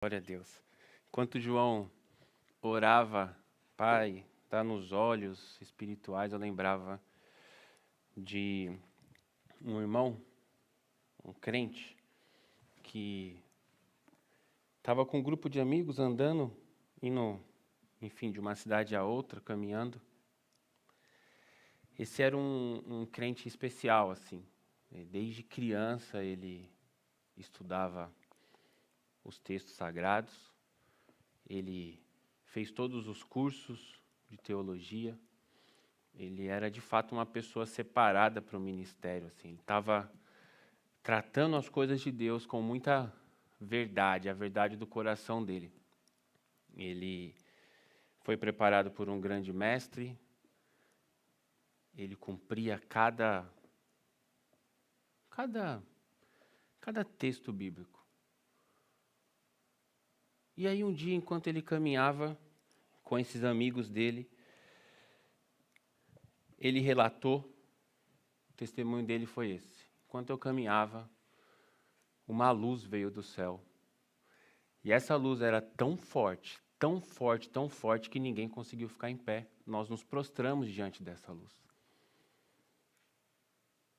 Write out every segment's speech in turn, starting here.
Glória a Deus. Enquanto João orava, Pai, dá nos olhos espirituais, eu lembrava de um irmão, um crente, que estava com um grupo de amigos andando, indo, enfim, de uma cidade a outra, caminhando. Esse era um crente especial, assim. Desde criança ele estudava os textos sagrados. Ele fez todos os cursos de teologia. Ele era, de fato, uma pessoa separada para o ministério. Assim. Ele estava tratando as coisas de Deus com muita verdade, a verdade do coração dele. Ele foi preparado por um grande mestre. Ele cumpria cada texto bíblico. E aí um dia, enquanto ele caminhava com esses amigos dele, ele relatou, o testemunho dele foi esse. Enquanto eu caminhava, uma luz veio do céu. E essa luz era tão forte, tão forte, tão forte, que ninguém conseguiu ficar em pé. Nós nos prostramos diante dessa luz.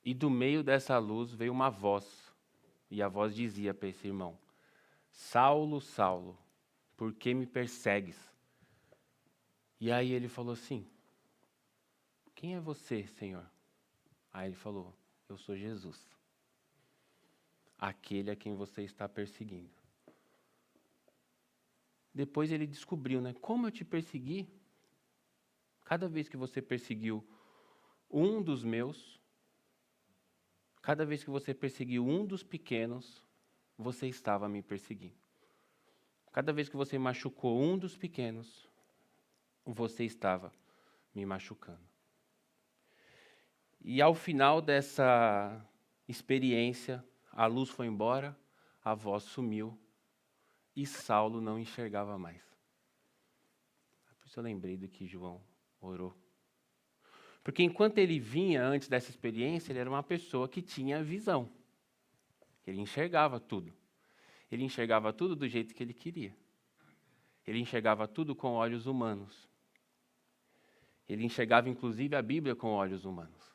E do meio dessa luz veio uma voz. E a voz dizia para esse irmão: Saulo, Saulo, por que me persegues? E aí ele falou assim: quem é você, Senhor? Aí ele falou: eu sou Jesus, aquele a quem você está perseguindo. Depois ele descobriu, né? Como eu te persegui? Cada vez que você perseguiu um dos meus, cada vez que você perseguiu um dos pequenos, você estava me perseguindo. Cada vez que você machucou um dos pequenos, você estava me machucando. E ao final dessa experiência, a luz foi embora, a voz sumiu e Saulo não enxergava mais. Por isso eu lembrei do que João orou. Porque enquanto ele vinha antes dessa experiência, ele era uma pessoa que tinha visão. Ele enxergava tudo. Ele enxergava tudo do jeito que ele queria. Ele enxergava tudo com olhos humanos. Ele enxergava inclusive a Bíblia com olhos humanos.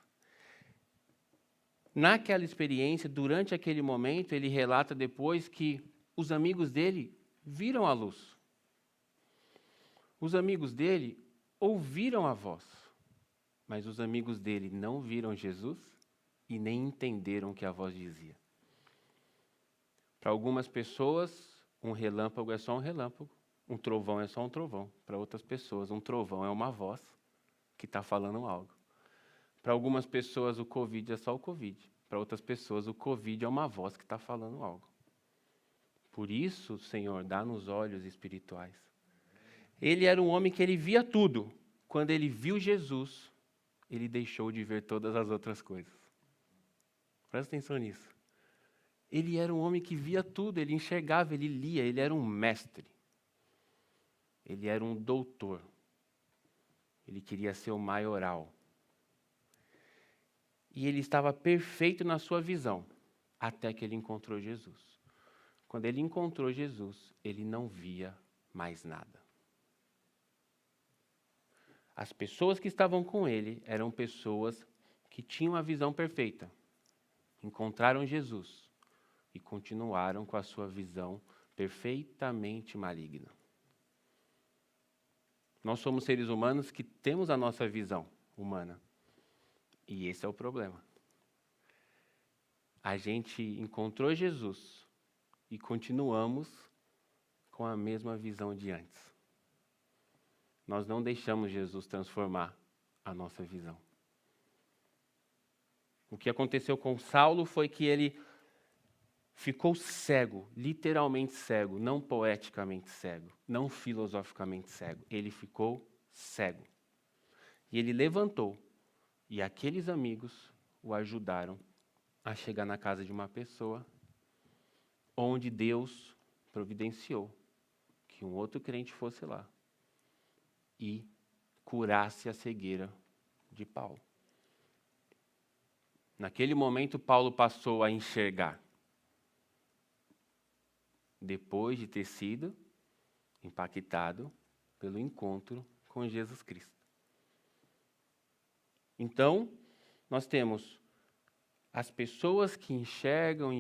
Naquela experiência, durante aquele momento, ele relata depois que os amigos dele viram a luz. Os amigos dele ouviram a voz, mas os amigos dele não viram Jesus e nem entenderam o que a voz dizia. Para algumas pessoas, um relâmpago é só um relâmpago, um trovão é só um trovão. Para outras pessoas, um trovão é uma voz que está falando algo. Para algumas pessoas, o Covid é só o Covid. Para outras pessoas, o Covid é uma voz que está falando algo. Por isso, Senhor, dá-nos olhos espirituais. Ele era um homem que ele via tudo. Quando ele viu Jesus, ele deixou de ver todas as outras coisas. Presta atenção nisso. Ele era um homem que via tudo, ele enxergava, ele lia, ele era um mestre. Ele era um doutor. Ele queria ser o maioral. E ele estava perfeito na sua visão, até que ele encontrou Jesus. Quando ele encontrou Jesus, ele não via mais nada. As pessoas que estavam com ele eram pessoas que tinham a visão perfeita. Encontraram Jesus e continuaram com a sua visão perfeitamente maligna. Nós somos seres humanos que temos a nossa visão humana. E esse é o problema. A gente encontrou Jesus e continuamos com a mesma visão de antes. Nós não deixamos Jesus transformar a nossa visão. O que aconteceu com Saulo foi que ele ficou cego, literalmente cego, não poeticamente cego, não filosoficamente cego. Ele ficou cego. E ele levantou, e aqueles amigos o ajudaram a chegar na casa de uma pessoa onde Deus providenciou que um outro crente fosse lá e curasse a cegueira de Paulo. Naquele momento, Paulo passou a enxergar. depois de ter sido impactado pelo encontro com Jesus Cristo. Então, nós temos as pessoas que enxergam.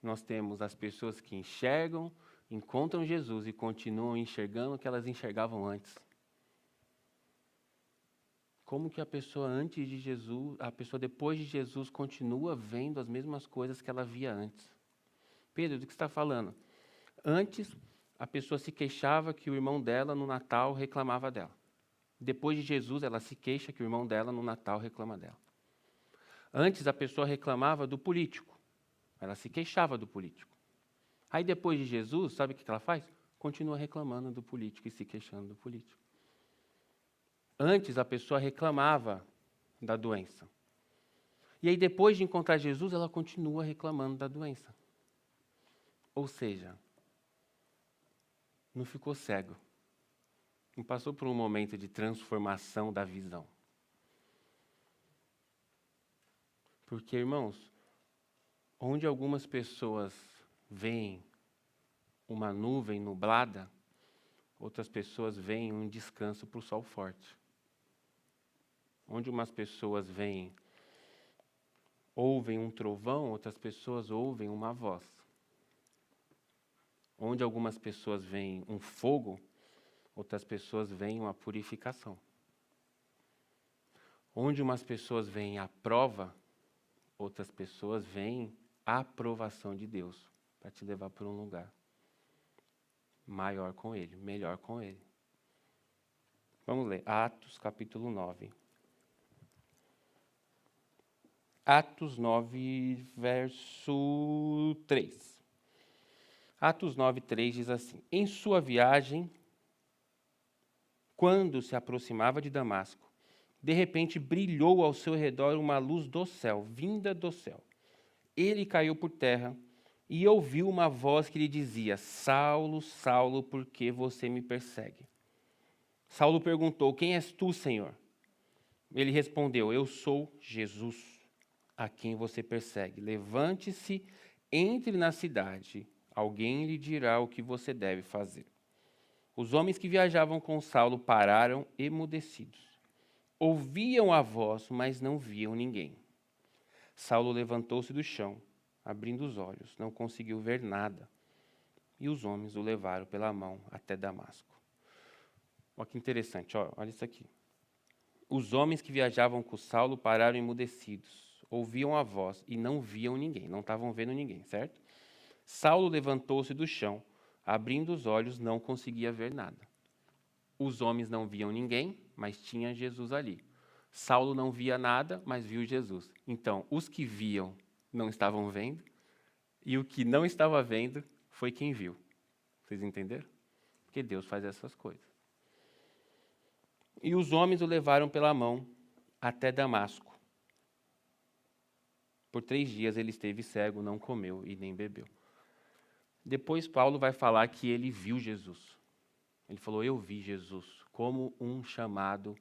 Nós temos as pessoas que enxergam, encontram Jesus e continuam enxergando o que elas enxergavam antes. Como que a pessoa antes de Jesus, a pessoa depois de Jesus continua vendo as mesmas coisas que ela via antes? Pedro, do que você está falando? Antes, a pessoa se queixava que o irmão dela no Natal reclamava dela. Depois de Jesus, ela se queixa que o irmão dela no Natal reclama dela. Antes, a pessoa reclamava do político. Ela se queixava do político. Aí, depois de Jesus, sabe o que ela faz? Continua reclamando do político e se queixando do político. Antes, a pessoa reclamava da doença. E aí, depois de encontrar Jesus, ela continua reclamando da doença. Ou seja, não ficou cego. Não passou por um momento de transformação da visão. Porque, irmãos, onde algumas pessoas veem uma nuvem nublada, outras pessoas veem um descanso para o sol forte. Onde umas pessoas ouvem um trovão, outras pessoas ouvem uma voz. Onde algumas pessoas veem um fogo, outras pessoas veem uma purificação. Onde umas pessoas veem a prova, outras pessoas veem a aprovação de Deus para te levar para um lugar maior com Ele, melhor com Ele. Vamos ler Atos capítulo 9. Atos 9, verso 3. Atos 9, 3 diz assim: Em sua viagem, quando se aproximava de Damasco, de repente brilhou ao seu redor uma luz do céu, vinda do céu. Ele caiu por terra e ouviu uma voz que lhe dizia: Saulo, Saulo, por que você me persegue? Saulo perguntou: Quem és tu, Senhor? Ele respondeu: Eu sou Jesus, a quem você persegue. Levante-se, entre na cidade, alguém lhe dirá o que você deve fazer. Os homens que viajavam com Saulo pararam emudecidos. Ouviam a voz, mas não viam ninguém. Saulo levantou-se do chão, abrindo os olhos, não conseguiu ver nada. E os homens o levaram pela mão até Damasco. Olha que interessante, olha isso aqui. Os homens que viajavam com Saulo pararam emudecidos, ouviam a voz e não viam ninguém, não estavam vendo ninguém, certo? Saulo levantou-se do chão, abrindo os olhos, não conseguia ver nada. Os homens não viam ninguém, mas tinha Jesus ali. Saulo não via nada, mas viu Jesus. Então, os que viam não estavam vendo, e o que não estava vendo foi quem viu. Vocês entenderam? Porque Deus faz essas coisas. E os homens o levaram pela mão até Damasco. Por 3 dias ele esteve cego, não comeu e nem bebeu. Depois Paulo vai falar que ele viu Jesus. Ele falou: eu vi Jesus como um chamado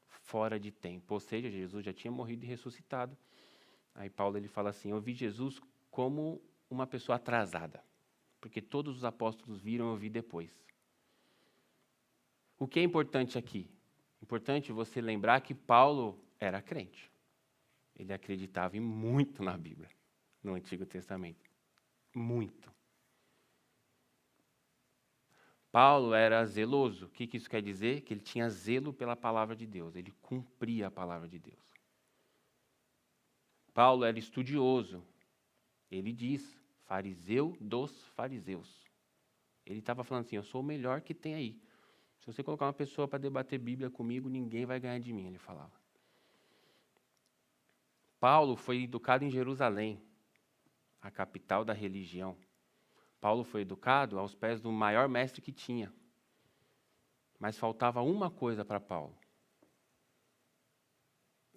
fora de tempo. Ou seja, Jesus já tinha morrido e ressuscitado. Aí Paulo ele fala assim: eu vi Jesus como uma pessoa atrasada. Porque todos os apóstolos viram, eu vi depois. O que é importante aqui? Importante você lembrar que Paulo era crente. Ele acreditava muito na Bíblia, no Antigo Testamento. Muito. Paulo era zeloso. O que isso quer dizer? Que ele tinha zelo pela palavra de Deus. Ele cumpria a palavra de Deus. Paulo era estudioso. Ele diz, fariseu dos fariseus. Ele estava falando assim: eu sou o melhor que tem aí. Se você colocar uma pessoa para debater Bíblia comigo, ninguém vai ganhar de mim, ele falava. Paulo foi educado em Jerusalém, a capital da religião. Paulo foi educado aos pés do maior mestre que tinha. Mas faltava uma coisa para Paulo: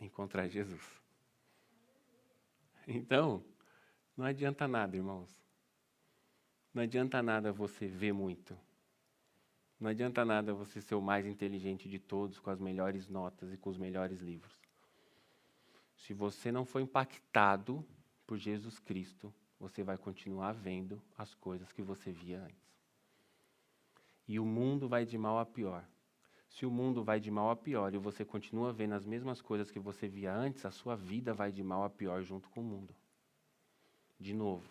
encontrar Jesus. Então, não adianta nada, irmãos. Não adianta nada você ver muito. Não adianta nada você ser o mais inteligente de todos, com as melhores notas e com os melhores livros. Se você não for impactado por Jesus Cristo, você vai continuar vendo as coisas que você via antes. E o mundo vai de mal a pior. Se o mundo vai de mal a pior e você continua vendo as mesmas coisas que você via antes, a sua vida vai de mal a pior junto com o mundo. De novo,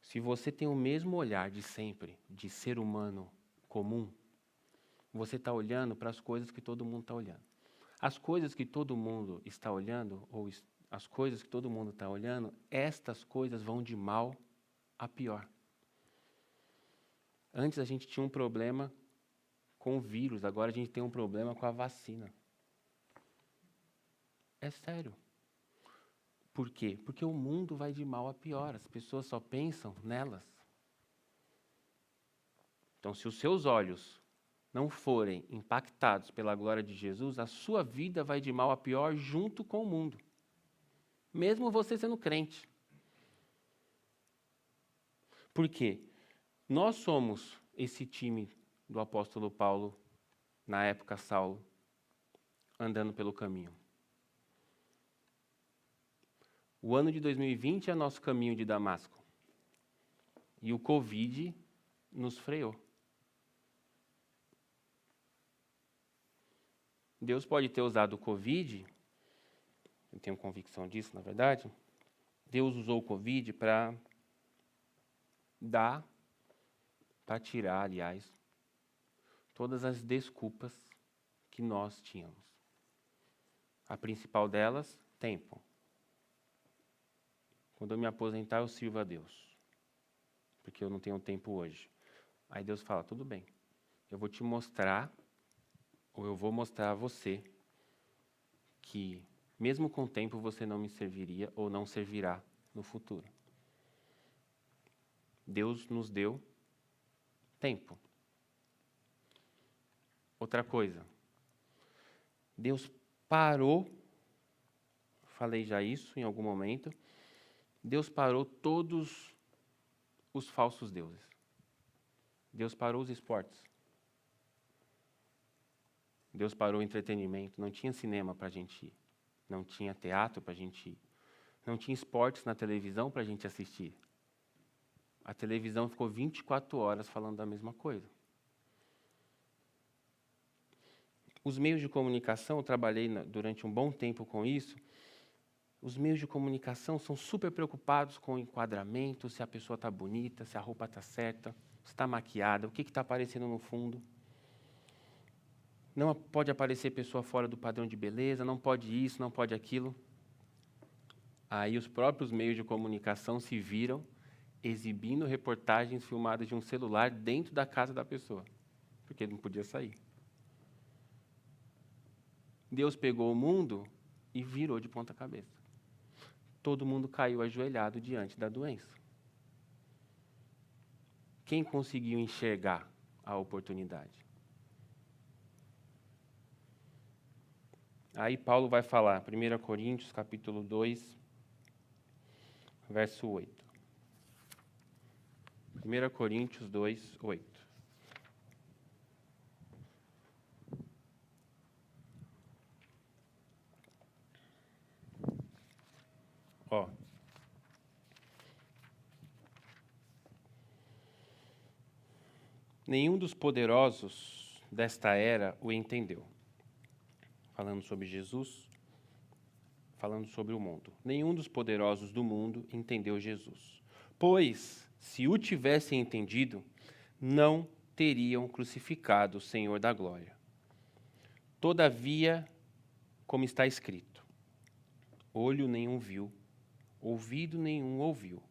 se você tem o mesmo olhar de sempre, de ser humano comum, você está olhando para as coisas que todo mundo está olhando. As coisas que todo mundo está olhando, ou as coisas que todo mundo está olhando, estas coisas vão de mal a pior. Antes a gente tinha um problema com o vírus, agora a gente tem um problema com a vacina. É sério. Por quê? Porque o mundo vai de mal a pior, as pessoas só pensam nelas. Então, se os seus olhos não forem impactados pela glória de Jesus, a sua vida vai de mal a pior junto com o mundo. Mesmo você sendo crente. Por quê? Nós somos esse time do apóstolo Paulo, na época Saulo, andando pelo caminho. O ano de 2020 é nosso caminho de Damasco. E o Covid nos freou. Deus pode ter usado o Covid, eu tenho convicção disso, na verdade. Deus usou o Covid para tirar, aliás, todas as desculpas que nós tínhamos. A principal delas, tempo. Quando eu me aposentar, eu sirvo a Deus, porque eu não tenho tempo hoje. Aí Deus fala, tudo bem, eu vou te mostrar, ou eu vou mostrar a você, que mesmo com tempo você não me serviria ou não servirá no futuro. Deus nos deu tempo. Outra coisa, Deus parou, falei já isso em algum momento, Deus parou todos os falsos deuses. Deus parou os esportes. Deus parou o entretenimento. Não tinha cinema para a gente ir. Não tinha teatro para a gente ir. Não tinha esportes na televisão para a gente assistir. A televisão ficou 24 horas falando da mesma coisa. Os meios de comunicação, eu trabalhei durante um bom tempo com isso. Os meios de comunicação são super preocupados com o enquadramento, se a pessoa está bonita, se a roupa está certa, se está maquiada, o que está aparecendo no fundo. Não pode aparecer pessoa fora do padrão de beleza, não pode isso, não pode aquilo. Aí os próprios meios de comunicação se viram exibindo reportagens filmadas de um celular dentro da casa da pessoa, porque não podia sair. Deus pegou o mundo e virou de ponta cabeça. Todo mundo caiu ajoelhado diante da doença. Quem conseguiu enxergar a oportunidade? Aí Paulo vai falar, 1 Coríntios, capítulo 2, verso 8. 1 Coríntios 2, 8. Ó. Nenhum dos poderosos desta era o entendeu. Falando sobre Jesus, falando sobre o mundo. Nenhum dos poderosos do mundo entendeu Jesus. Pois, se o tivessem entendido, não teriam crucificado o Senhor da glória. Todavia, como está escrito, olho nenhum viu, ouvido nenhum ouviu,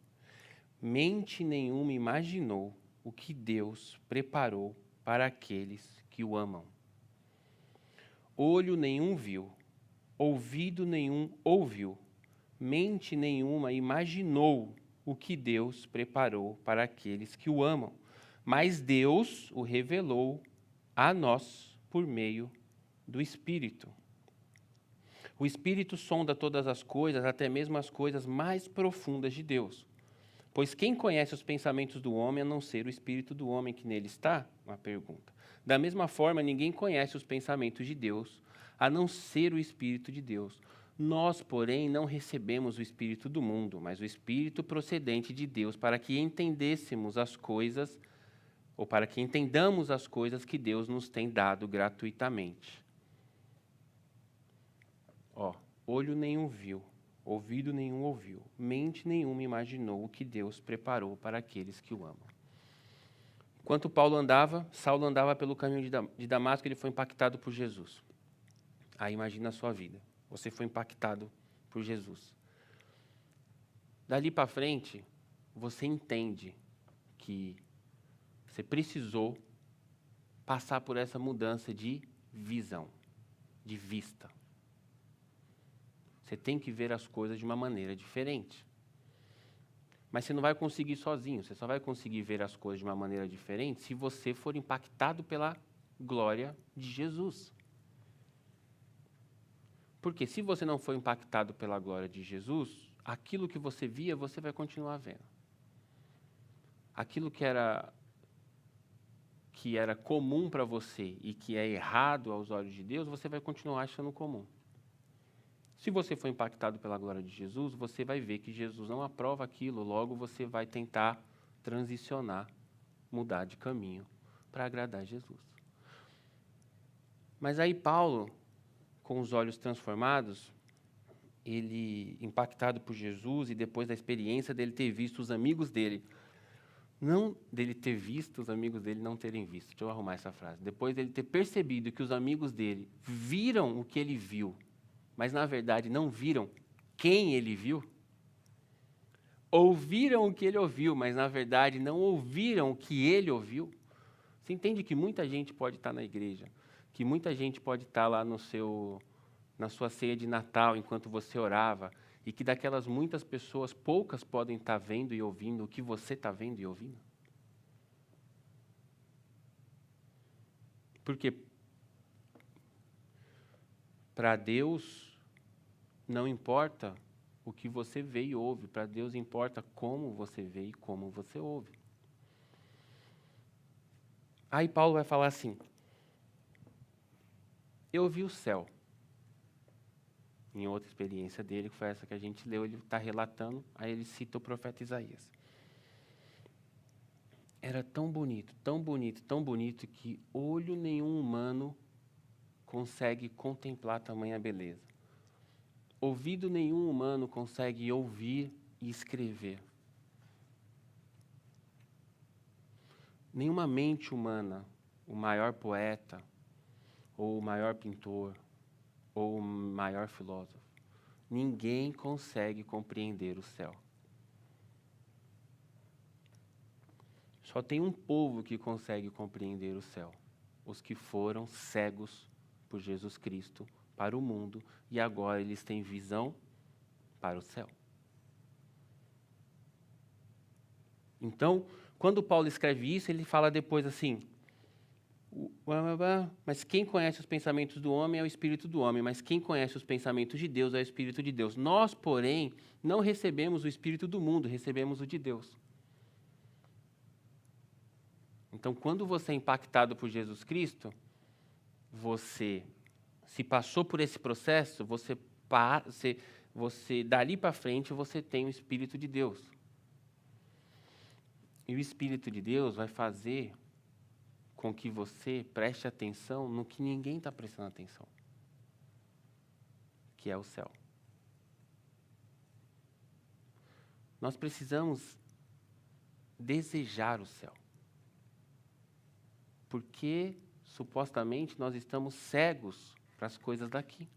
mente nenhuma imaginou o que Deus preparou para aqueles que o amam. Olho nenhum viu, ouvido nenhum ouviu, mente nenhuma imaginou o que Deus preparou para aqueles que o amam. Mas Deus o revelou a nós por meio do Espírito. O Espírito sonda todas as coisas, até mesmo as coisas mais profundas de Deus. Pois quem conhece os pensamentos do homem, a não ser o Espírito do homem que nele está? Uma pergunta. Da mesma forma, ninguém conhece os pensamentos de Deus, a não ser o Espírito de Deus. Nós, porém, não recebemos o Espírito do mundo, mas o Espírito procedente de Deus, para que entendêssemos as coisas, ou para que entendamos as coisas que Deus nos tem dado gratuitamente. Olho nenhum viu, ouvido nenhum ouviu, mente nenhuma imaginou o que Deus preparou para aqueles que o amam. Enquanto Saulo andava pelo caminho de Damasco, ele foi impactado por Jesus. Aí imagina a sua vida. Você foi impactado por Jesus. Dali para frente, você entende que você precisou passar por essa mudança de visão, de vista. Você tem que ver as coisas de uma maneira diferente. Mas você não vai conseguir sozinho, você só vai conseguir ver as coisas de uma maneira diferente se você for impactado pela glória de Jesus. Porque se você não for impactado pela glória de Jesus, aquilo que você via, você vai continuar vendo. Aquilo que era comum para você e que é errado aos olhos de Deus, você vai continuar achando comum. Se você for impactado pela glória de Jesus, você vai ver que Jesus não aprova aquilo, logo você vai tentar transicionar, mudar de caminho para agradar Jesus. Mas aí Paulo, com os olhos transformados, ele, impactado por Jesus e depois da experiência dele ter visto os amigos dele, não dele ter visto os amigos dele não terem visto, deixa eu arrumar essa frase, depois dele ter percebido que os amigos dele viram o que ele viu, mas na verdade não viram quem ele viu, ouviram o que ele ouviu, mas na verdade não ouviram o que ele ouviu. Você entende que muita gente pode estar na igreja, que muita gente pode estar lá na sua ceia de Natal, enquanto você orava, e que daquelas muitas pessoas, poucas podem estar vendo e ouvindo o que você está vendo e ouvindo? Porque para Deus não importa o que você vê e ouve, para Deus importa como você vê e como você ouve. Aí Paulo vai falar assim: eu vi o céu. Em outra experiência dele, que foi essa que a gente leu, ele está relatando, aí ele cita o profeta Isaías. Era tão bonito, tão bonito, tão bonito, que olho nenhum humano consegue contemplar tamanha beleza. Ouvido nenhum humano consegue ouvir e escrever. Nenhuma mente humana, o maior poeta, ou o maior pintor, ou o maior filósofo, ninguém consegue compreender o céu. Só tem um povo que consegue compreender o céu: os que foram cegos por Jesus Cristo para o mundo e agora eles têm visão para o céu. Então, quando Paulo escreve isso, ele fala depois assim: mas quem conhece os pensamentos do homem é o Espírito do homem, mas quem conhece os pensamentos de Deus é o Espírito de Deus. Nós, porém, não recebemos o Espírito do mundo, recebemos o de Deus. Então, quando você é impactado por Jesus Cristo, você se passou por esse processo, você dali para frente, você tem o Espírito de Deus. E o Espírito de Deus vai fazer com que você preste atenção no que ninguém está prestando atenção, que é o céu. Nós precisamos desejar o céu, porque supostamente nós estamos cegos para as coisas daqui.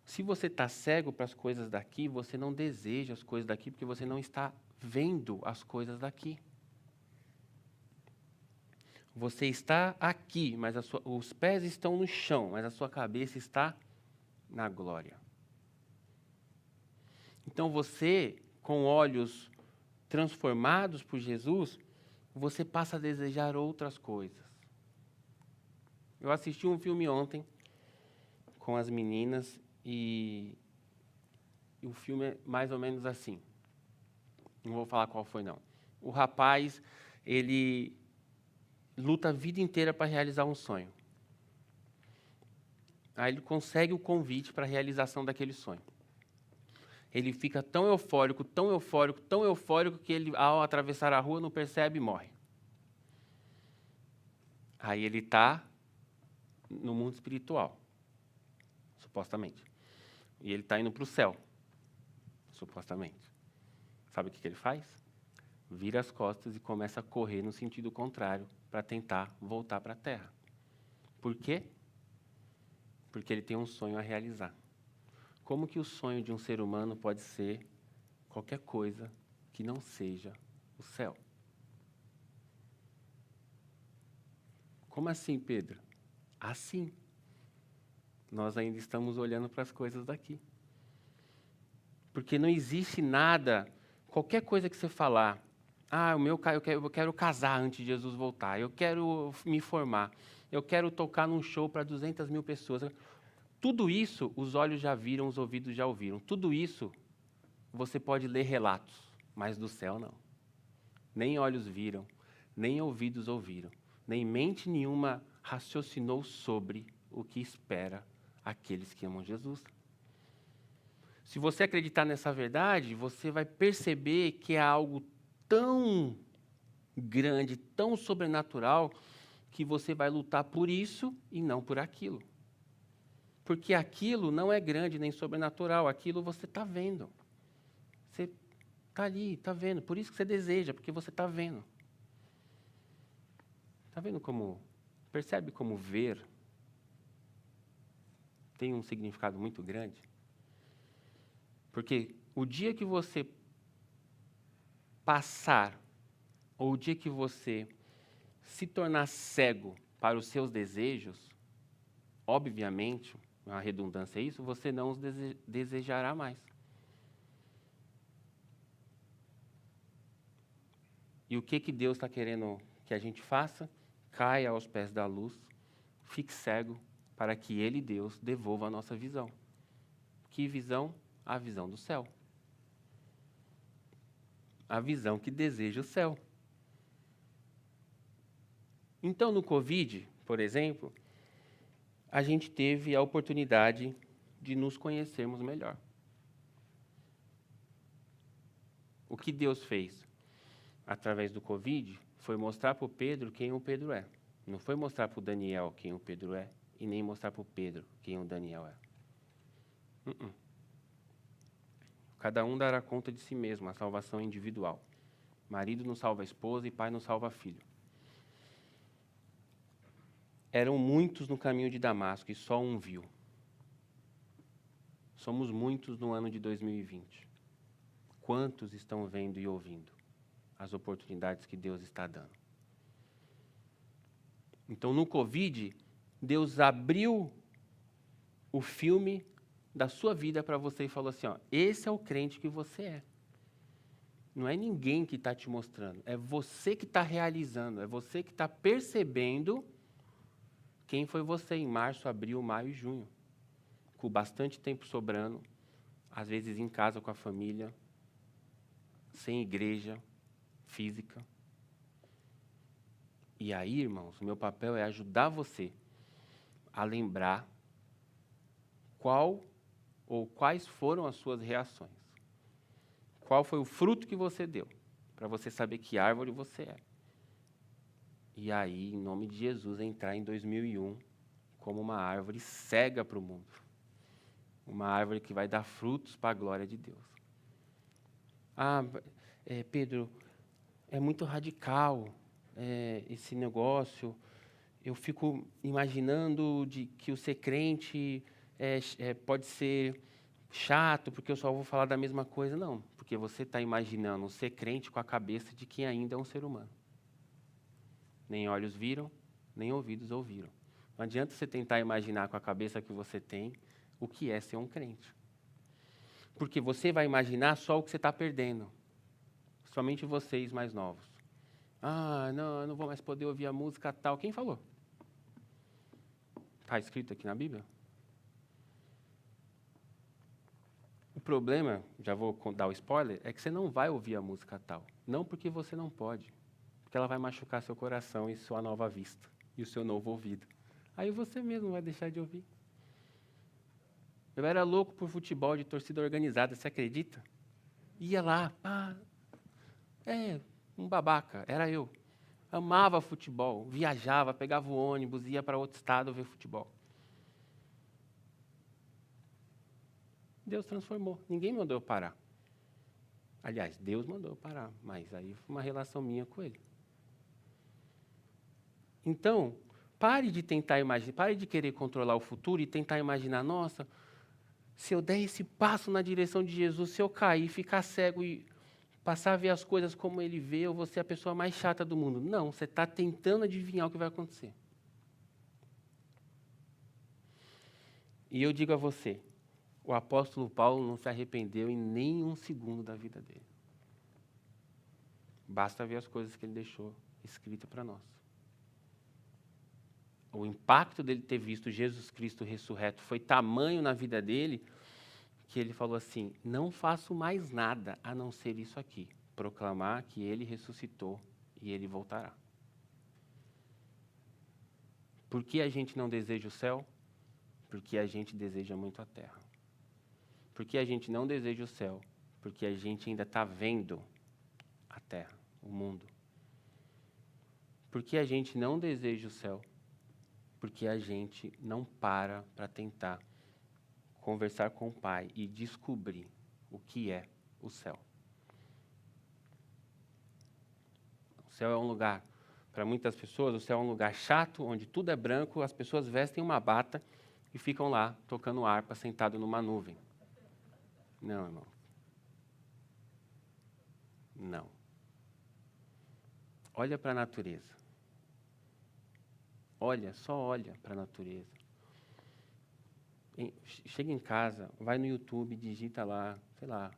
Se você está cego para as coisas daqui, você não deseja as coisas daqui, porque você não está vendo as coisas daqui. Você está aqui, mas os pés estão no chão, mas a sua cabeça está na glória. Então você, com olhos transformados por Jesus, você passa a desejar outras coisas. Eu assisti um filme ontem com as meninas e o filme é mais ou menos assim. Não vou falar qual foi, não. O rapaz, ele luta a vida inteira para realizar um sonho. Aí ele consegue o convite para a realização daquele sonho. Ele fica tão eufórico, tão eufórico, tão eufórico, que ele, ao atravessar a rua, não percebe e morre. Aí ele está no mundo espiritual, supostamente. E ele está indo para o céu, supostamente. Sabe o que ele faz? Vira as costas e começa a correr no sentido contrário para tentar voltar para a Terra. Por quê? Porque ele tem um sonho a realizar. Como que o sonho de um ser humano pode ser qualquer coisa que não seja o céu? Como assim, Pedro? Assim. Nós ainda estamos olhando para as coisas daqui. Porque não existe nada, qualquer coisa que você falar, eu quero casar antes de Jesus voltar, eu quero me formar, eu quero tocar num show para 200 mil pessoas. Tudo isso, os olhos já viram, os ouvidos já ouviram. Tudo isso, você pode ler relatos, mas do céu não. Nem olhos viram, nem ouvidos ouviram, nem mente nenhuma raciocinou sobre o que espera aqueles que amam Jesus. Se você acreditar nessa verdade, você vai perceber que é algo tão grande, tão sobrenatural, que você vai lutar por isso e não por aquilo. Porque aquilo não é grande nem sobrenatural, aquilo você está vendo. Você está ali, está vendo. Por isso que você deseja, porque você está vendo. Está vendo como... Percebe como ver tem um significado muito grande? Porque o dia que você passar, ou o dia que você se tornar cego para os seus desejos, obviamente, a redundância é isso, você não os desejará mais. E o que Deus está querendo que a gente faça? Caia aos pés da luz, fique cego, para que Ele, Deus, devolva a nossa visão. Que visão? A visão do céu. A visão que deseja o céu. Então, no Covid, por exemplo, a gente teve a oportunidade de nos conhecermos melhor. O que Deus fez através do Covid foi mostrar para o Pedro quem o Pedro é. Não foi mostrar para o Daniel quem o Pedro é, e nem mostrar para o Pedro quem o Daniel é. Cada um dará conta de si mesmo, a salvação é individual. Marido não salva a esposa e pai não salva filho. Eram muitos no caminho de Damasco e só um viu. Somos muitos no ano de 2020. Quantos estão vendo e ouvindo as oportunidades que Deus está dando? Então, no Covid, Deus abriu o filme da sua vida para você e falou assim, ó, esse é o crente que você é. Não é ninguém que está te mostrando, é você que está realizando, é você que está percebendo quem foi você em março, abril, maio e junho. Com bastante tempo sobrando, às vezes em casa com a família, sem igreja física. E aí, irmãos, o meu papel é ajudar você a lembrar qual ou quais foram as suas reações. Qual foi o fruto que você deu, para você saber que árvore você é. E aí, em nome de Jesus, entrar em 2001 como uma árvore cega para o mundo. Uma árvore que vai dar frutos para a glória de Deus. Pedro, é muito radical esse negócio. Eu fico imaginando que o ser crente pode ser chato, porque eu só vou falar da mesma coisa. Não, porque você está imaginando ser crente com a cabeça de quem ainda é um ser humano. Nem olhos viram, nem ouvidos ouviram. Não adianta você tentar imaginar com a cabeça que você tem o que é ser um crente. Porque você vai imaginar só o que você está perdendo. Somente vocês mais novos. Não, eu não vou mais poder ouvir a música tal. Quem falou? Está escrito aqui na Bíblia? O problema, já vou dar o spoiler, é que você não vai ouvir a música tal. Não porque você não pode. Porque ela vai machucar seu coração e sua nova vista. E o seu novo ouvido. Aí você mesmo vai deixar de ouvir. Eu era louco por futebol de torcida organizada, você acredita? Ia lá, um babaca, era eu. Amava futebol, viajava, pegava o ônibus, ia para outro estado ver futebol. Deus transformou, ninguém mandou eu parar. Aliás, Deus mandou eu parar, mas aí foi uma relação minha com Ele. Então, pare de tentar imaginar, pare de querer controlar o futuro e tentar imaginar, nossa, se eu der esse passo na direção de Jesus, se eu cair, ficar cego e passar a ver as coisas como Ele vê, eu vou ser a pessoa mais chata do mundo. Não, você está tentando adivinhar o que vai acontecer. E eu digo a você, o apóstolo Paulo não se arrependeu em nenhum segundo da vida dele. Basta ver as coisas que ele deixou escritas para nós. O impacto dele ter visto Jesus Cristo ressurreto foi tamanho na vida dele, que ele falou assim, não faço mais nada a não ser isso aqui, proclamar que ele ressuscitou e ele voltará. Por que a gente não deseja o céu? Porque a gente deseja muito a terra. Por que a gente não deseja o céu? Porque a gente ainda está vendo a terra, o mundo. Por que a gente não deseja o céu? Porque a gente não para tentar conversar com o Pai e descobrir o que é o céu. O céu é um lugar, para muitas pessoas, o céu é um lugar chato, onde tudo é branco, as pessoas vestem uma bata e ficam lá tocando harpa, sentado numa nuvem. Não, irmão. Não. Olha para a natureza. Só olha para a natureza. Chega em casa, vai no YouTube, digita lá, sei lá,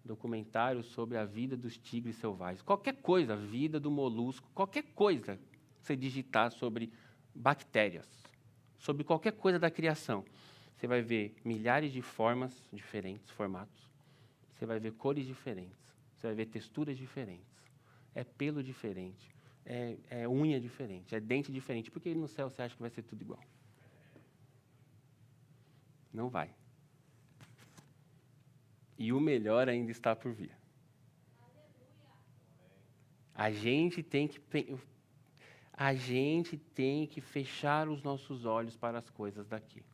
documentário sobre a vida dos tigres selvagens. Qualquer coisa, a vida do molusco, qualquer coisa que você digitar sobre bactérias, sobre qualquer coisa da criação. Você vai ver milhares de formas diferentes, formatos. Você vai ver cores diferentes. Você vai ver texturas diferentes. É pelo diferente. É unha diferente. É dente diferente. Por que no céu você acha que vai ser tudo igual? Não vai. E o melhor ainda está por vir. A gente tem que fechar os nossos olhos para as coisas daqui.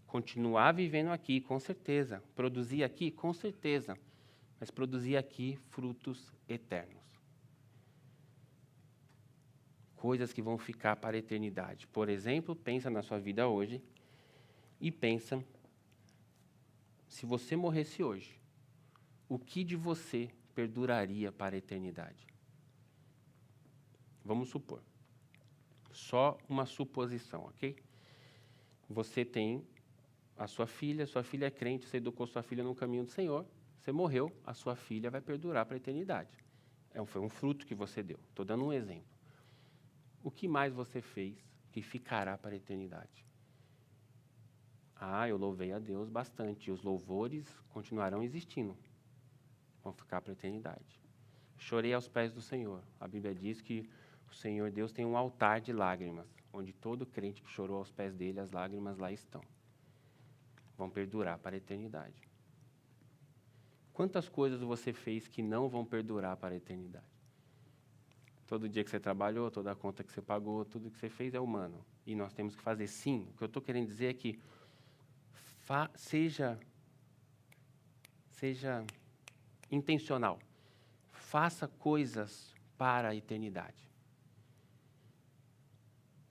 Continuar vivendo aqui, com certeza. Produzir aqui, com certeza. Mas produzir aqui frutos eternos. Coisas que vão ficar para a eternidade. Por exemplo, pensa na sua vida hoje e pensa, se você morresse hoje, o que de você perduraria para a eternidade? Vamos supor. Só uma suposição, ok? Você tem a sua filha é crente, você educou sua filha no caminho do Senhor, você morreu, a sua filha vai perdurar para a eternidade. Foi um fruto que você deu. Estou dando um exemplo. O que mais você fez que ficará para a eternidade? Eu louvei a Deus bastante. E os louvores continuarão existindo. Vão ficar para a eternidade. Chorei aos pés do Senhor. A Bíblia diz que o Senhor Deus tem um altar de lágrimas, onde todo crente que chorou aos pés dele, as lágrimas lá estão. Vão perdurar para a eternidade. Quantas coisas você fez que não vão perdurar para a eternidade? Todo dia que você trabalhou, toda a conta que você pagou, tudo que você fez é humano. E nós temos que fazer sim. O que eu estou querendo dizer é que seja intencional. Faça coisas para a eternidade.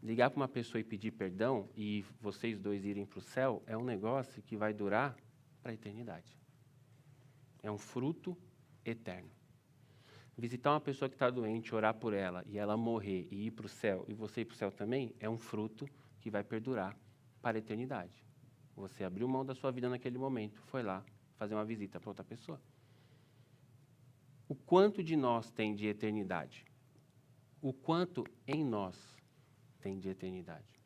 Ligar para uma pessoa e pedir perdão e vocês dois irem para o céu é um negócio que vai durar para a eternidade. É um fruto eterno. Visitar uma pessoa que está doente, orar por ela e ela morrer e ir para o céu e você ir para o céu também é um fruto que vai perdurar para a eternidade. Você abriu mão da sua vida naquele momento, foi lá fazer uma visita para outra pessoa. O quanto de nós tem de eternidade? O quanto em nós tem de eternidade?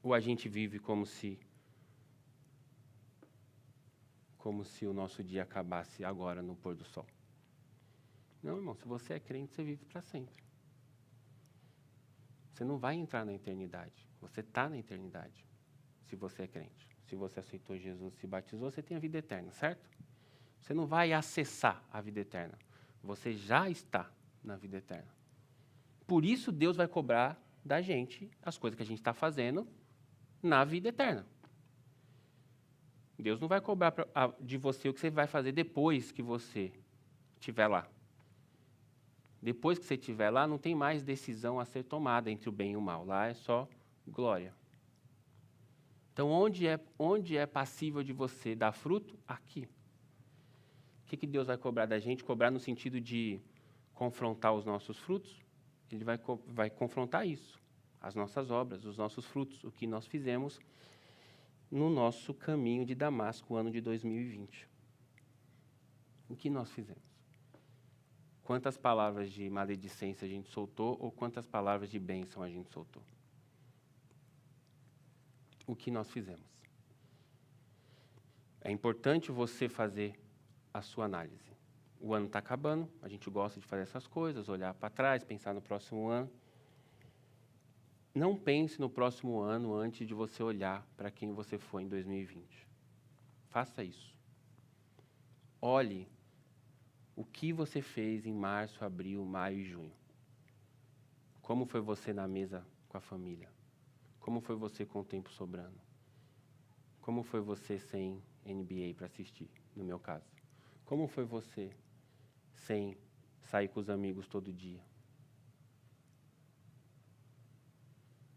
Ou a gente vive como se o nosso dia acabasse agora no pôr do sol? Não, irmão, se você é crente, você vive para sempre. Você não vai entrar na eternidade. Você está na eternidade, se você é crente. se você aceitou Jesus, se batizou, você tem a vida eterna, certo? Você não vai acessar a vida eterna. Você já está na vida eterna. Por isso Deus vai cobrar da gente as coisas que a gente está fazendo na vida eterna. Deus não vai cobrar de você o que você vai fazer depois que você estiver lá. Depois que você estiver lá, não tem mais decisão a ser tomada entre o bem e o mal. Lá é só glória. Então, onde é passível de você dar fruto? Aqui. O que Deus vai cobrar da gente? Cobrar no sentido de confrontar os nossos frutos? Ele vai confrontar isso. As nossas obras, os nossos frutos, o que nós fizemos no nosso caminho de Damasco, o ano de 2020. O que nós fizemos? Quantas palavras de maledicência a gente soltou ou quantas palavras de bênção a gente soltou? O que nós fizemos? É importante você fazer a sua análise. O ano está acabando, a gente gosta de fazer essas coisas, olhar para trás, pensar no próximo ano. Não pense no próximo ano antes de você olhar para quem você foi em 2020. Faça isso. Olhe o que você fez em março, abril, maio e junho. Como foi você na mesa com a família? Como foi você com o tempo sobrando? Como foi você sem NBA para assistir, no meu caso? Como foi você sem sair com os amigos todo dia?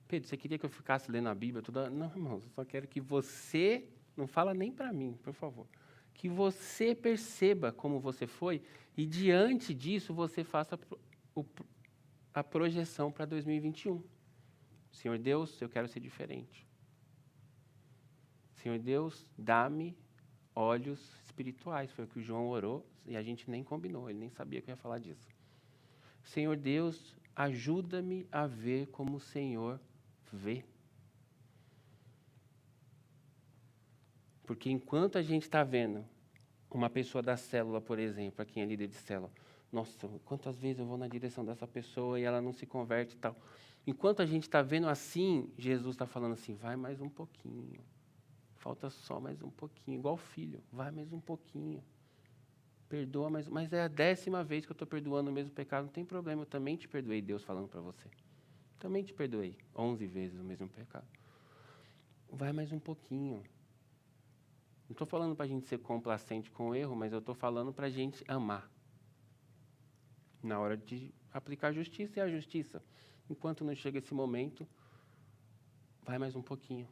Pedro, você queria que eu ficasse lendo a Bíblia toda? Não, irmãos, eu só quero que você, não fala nem para mim, por favor, que você perceba como você foi e, diante disso, você faça a projeção para 2021. Senhor Deus, eu quero ser diferente. Senhor Deus, dá-me olhos espirituais. Foi o que o João orou e a gente nem combinou, ele nem sabia que eu ia falar disso. Senhor Deus, ajuda-me a ver como o Senhor vê. Porque enquanto a gente está vendo uma pessoa da célula, por exemplo, para quem é líder de célula, nossa, quantas vezes eu vou na direção dessa pessoa e ela não se converte e tal. Enquanto a gente está vendo assim, Jesus está falando assim, vai mais um pouquinho. Falta só mais um pouquinho, igual filho, vai mais um pouquinho. Perdoa mais, mas é a 10ª vez que eu estou perdoando o mesmo pecado, não tem problema, eu também te perdoei, Deus falando para você. Também te perdoei 11 vezes o mesmo pecado. Vai mais um pouquinho. Não estou falando para a gente ser complacente com o erro, mas eu estou falando para a gente amar. Na hora de aplicar a justiça, é a justiça. Enquanto não chega esse momento, vai mais um pouquinho.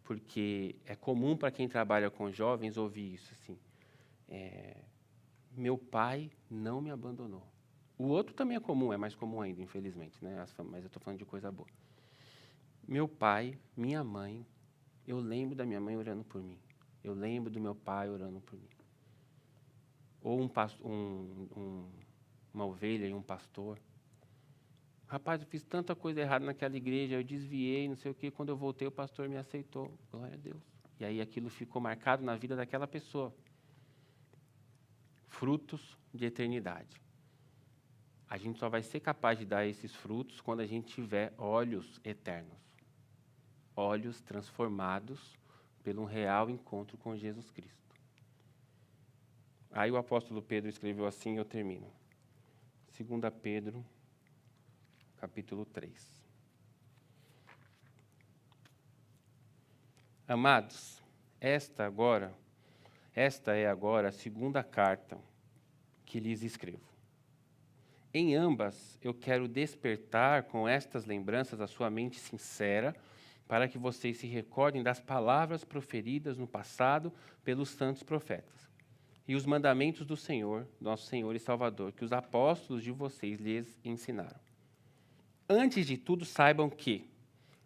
Porque é comum para quem trabalha com jovens ouvir isso, assim. Meu pai não me abandonou. O outro também é comum, é mais comum ainda, infelizmente, né? Mas eu estou falando de coisa boa. Meu pai, minha mãe, eu lembro da minha mãe orando por mim. Eu lembro do meu pai orando por mim. Ou uma ovelha e um pastor. Rapaz, eu fiz tanta coisa errada naquela igreja, eu desviei, não sei o quê. Quando eu voltei, o pastor me aceitou. Glória a Deus. E aí aquilo ficou marcado na vida daquela pessoa. Frutos de eternidade. A gente só vai ser capaz de dar esses frutos quando a gente tiver olhos eternos. Olhos transformados pelo real encontro com Jesus Cristo. Aí o apóstolo Pedro escreveu assim, eu termino. 2 Pedro, capítulo 3. Amados, esta é agora a segunda carta que lhes escrevo. Em ambas, eu quero despertar com estas lembranças a sua mente sincera, para que vocês se recordem das palavras proferidas no passado pelos santos profetas, e os mandamentos do Senhor, nosso Senhor e Salvador, que os apóstolos de vocês lhes ensinaram. Antes de tudo, saibam que,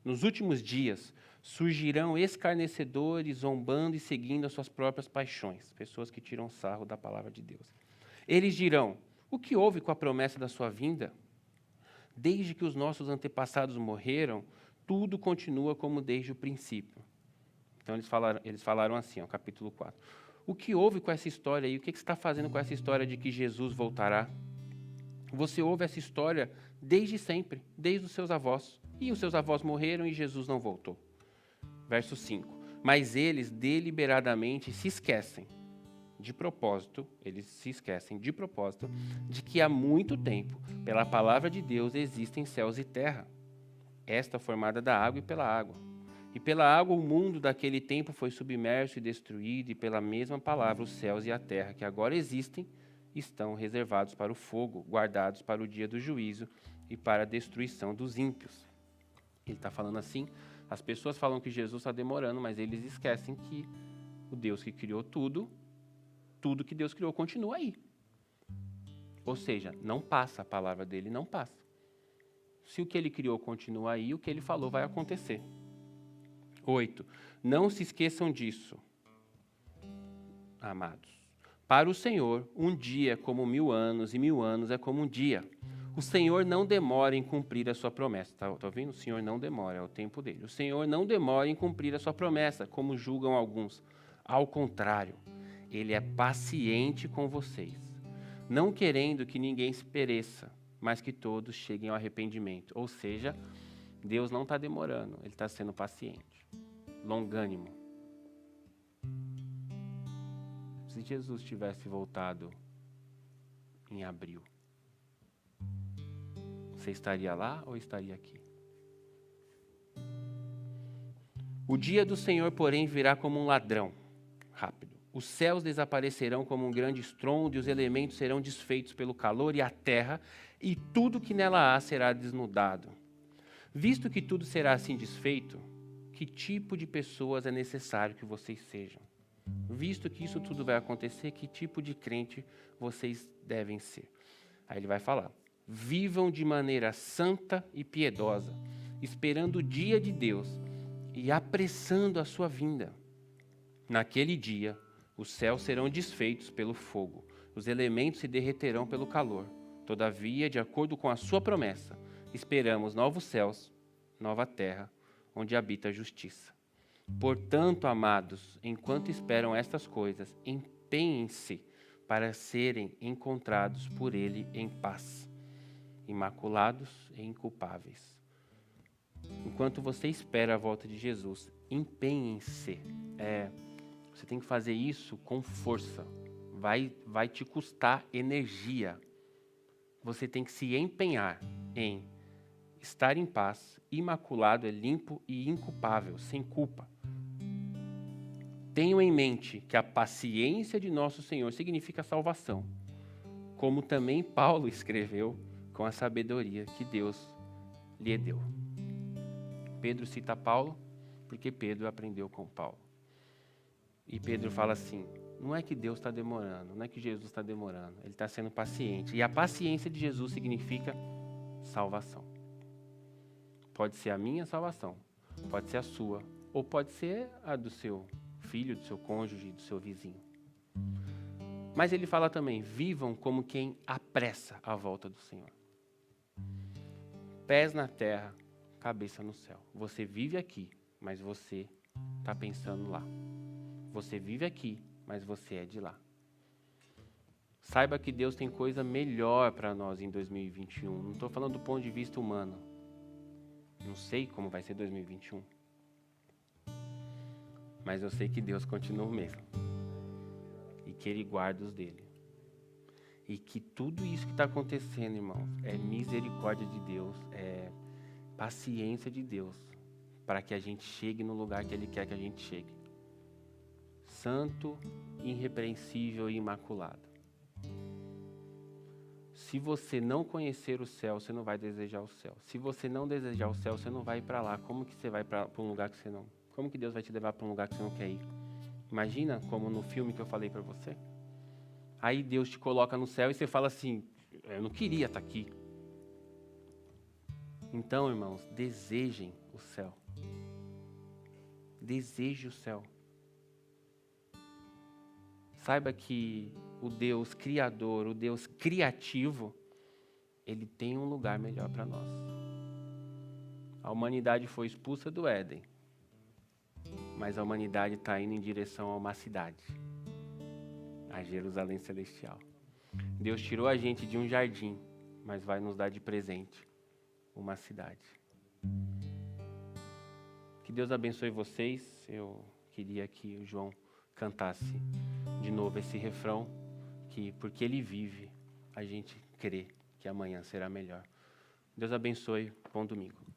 nos últimos dias, surgirão escarnecedores, zombando e seguindo as suas próprias paixões, pessoas que tiram sarro da palavra de Deus. Eles dirão, o que houve com a promessa da sua vinda? Desde que os nossos antepassados morreram, tudo continua como desde o princípio. Então, eles falaram assim, ó, capítulo 4. O que houve com essa história aí? O que você está fazendo com essa história de que Jesus voltará? Você ouve essa história desde sempre, desde os seus avós. E os seus avós morreram e Jesus não voltou. Verso 5. Mas eles deliberadamente se esquecem, de propósito, de que há muito tempo, pela palavra de Deus, existem céus e terra, esta formada da água e pela água. E pela água o mundo daquele tempo foi submerso e destruído, e pela mesma palavra os céus e a terra, que agora existem, estão reservados para o fogo, guardados para o dia do juízo e para a destruição dos ímpios. Ele está falando assim, as pessoas falam que Jesus está demorando, mas eles esquecem que o Deus que criou tudo que Deus criou continua aí. Ou seja, não passa, a palavra dele não passa. Se o que ele criou continua aí, o que ele falou vai acontecer. 8. Não se esqueçam disso, amados. Para o Senhor, um dia é como 1000 anos, e 1000 anos é como um dia. O Senhor não demora em cumprir a sua promessa. Tá ouvindo? O Senhor não demora, é o tempo dele. O Senhor não demora em cumprir a sua promessa, como julgam alguns. Ao contrário, ele é paciente com vocês, não querendo que ninguém se pereça, mas que todos cheguem ao arrependimento. Ou seja, Deus não está demorando, ele está sendo paciente, longânimo. Se Jesus tivesse voltado em abril, você estaria lá ou estaria aqui? O dia do Senhor, porém, virá como um ladrão, rápido. Os céus desaparecerão como um grande estrondo, e os elementos serão desfeitos pelo calor, e a terra, e tudo que nela há será desnudado. Visto que tudo será assim desfeito, que tipo de pessoas é necessário que vocês sejam? Visto que isso tudo vai acontecer, que tipo de crente vocês devem ser? Aí ele vai falar: vivam de maneira santa e piedosa, esperando o dia de Deus e apressando a sua vinda. Naquele dia, os céus serão desfeitos pelo fogo, os elementos se derreterão pelo calor. Todavia, de acordo com a sua promessa, esperamos novos céus, nova terra, onde habita a justiça. Portanto, amados, enquanto esperam estas coisas, empenhem-se para serem encontrados por Ele em paz, imaculados e inculpáveis. Enquanto você espera a volta de Jesus, empenhem-se. Você tem que fazer isso com força. Vai te custar energia. Você tem que se empenhar em estar em paz, imaculado, limpo e inculpável, sem culpa. Tenham em mente que a paciência de nosso Senhor significa salvação, como também Paulo escreveu com a sabedoria que Deus lhe deu. Pedro cita Paulo porque Pedro aprendeu com Paulo. E Pedro fala assim, não é que Deus está demorando, não é que Jesus está demorando, ele está sendo paciente. E a paciência de Jesus significa salvação. Pode ser a minha salvação, pode ser a sua, ou pode ser a do seu filho, do seu cônjuge, do seu vizinho. Mas ele fala também, vivam como quem apressa a volta do Senhor. Pés na terra, cabeça no céu. Você vive aqui, mas você está pensando lá. Você vive aqui, mas você é de lá. Saiba que Deus tem coisa melhor para nós em 2021. Não estou falando do ponto de vista humano. Não sei como vai ser 2021. Mas eu sei que Deus continua o mesmo. E que Ele guarda os dele. E que tudo isso que está acontecendo, irmãos, é misericórdia de Deus, é paciência de Deus, para que a gente chegue no lugar que Ele quer que a gente chegue. Santo, irrepreensível e imaculado. Se você não conhecer o céu, você não vai desejar o céu. Se você não desejar o céu, você não vai para lá. Como que você vai para um lugar que você não... Como que Deus vai te levar para um lugar que você não quer ir? Imagina como no filme que eu falei para você. Aí Deus te coloca no céu e você fala assim, eu não queria estar aqui. Então, irmãos, desejem o céu. Deseje o céu. Saiba que o Deus criador, o Deus criativo, Ele tem um lugar melhor para nós. A humanidade foi expulsa do Éden, mas a humanidade está indo em direção a uma cidade, a Jerusalém Celestial. Deus tirou a gente de um jardim, mas vai nos dar de presente uma cidade. Que Deus abençoe vocês. Eu queria que o João cantasse de novo esse refrão, que porque Ele vive, a gente crê que amanhã será melhor. Deus abençoe. Bom domingo.